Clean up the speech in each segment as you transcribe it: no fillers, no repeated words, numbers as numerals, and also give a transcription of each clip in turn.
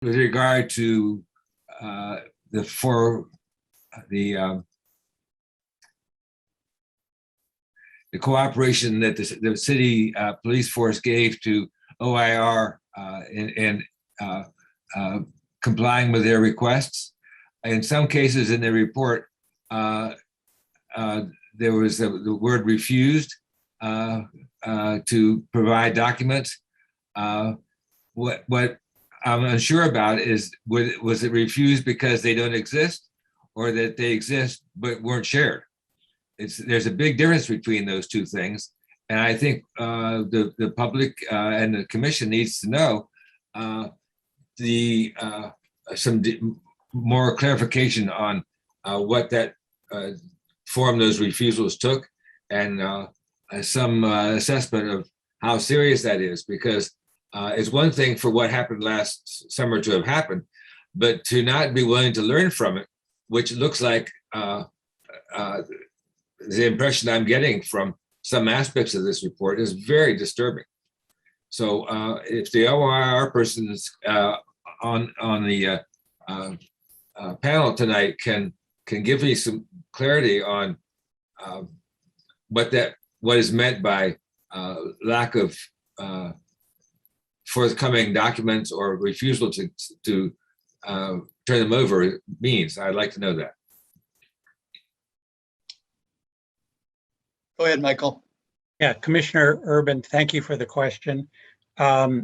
with regard to the cooperation that the city police force gave to OIR in complying with their requests. In some cases in the report, there was the word refused to provide documents. What I'm unsure about is, was it refused because they don't exist, or that they exist but weren't shared? There's a big difference between those two things. And I think the public and the commission needs to know some more clarification on what that form those refusals took, and some assessment of how serious that is, because it's one thing for what happened last summer to have happened, but to not be willing to learn from it, which looks like the impression I'm getting from some aspects of this report, is very disturbing. So if the OIR persons on the panel tonight can give me some clarity on what is meant by lack of forthcoming documents or refusal to turn them over means, I'd like to know that. Go ahead, Michael. Yeah, Commissioner Urban, thank you for the question. I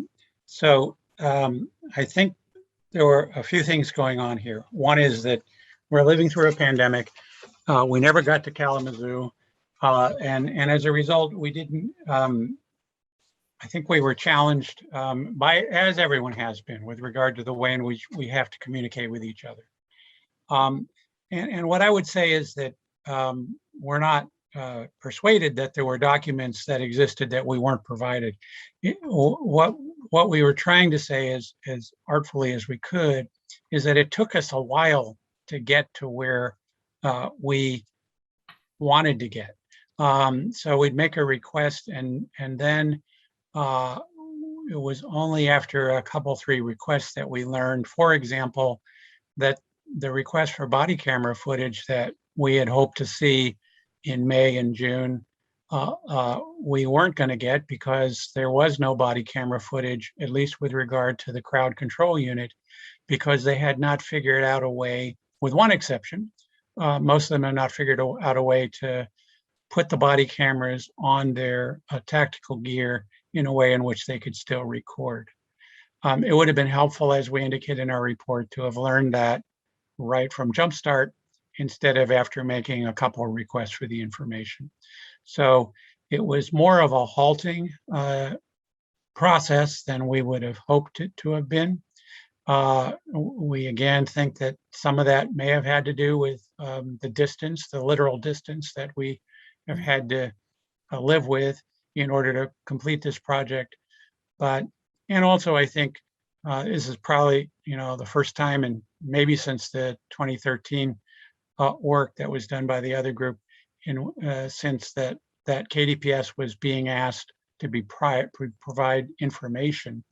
think there were a few things going on here. One is that we're living through a pandemic. We never got to Kalamazoo. And as a result, we didn't, I think we were challenged as everyone has been, with regard to the way in which we have to communicate with each other. And what I would say is that we're not persuaded that there were documents that existed that we weren't provided. What we were trying to say, as artfully as we could, is that it took us a while to get to where we wanted to get. So we'd make a request, and then it was only after a couple, 3 requests that we learned, for example, that the request for body camera footage that we had hoped to see in May and June, we weren't going to get, because there was no body camera footage, at least with regard to the crowd control unit, because they had not figured out a way, with one exception, most of them have not figured out a way to put the body cameras on their tactical gear in a way in which they could still record. It would have been helpful, as we indicate in our report, to have learned that right from Jumpstart, instead of after making a couple of requests for the information. So it was more of a halting process than we would have hoped it to have been. We again think that some of that may have had to do with the distance, the literal distance that we have had to live with in order to complete this project. And also I think this is probably, the first time, and maybe since the 2013 work that was done by the other group, since that KDPS was being asked to provide information,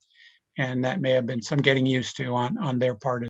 and that may have been some getting used to on their part.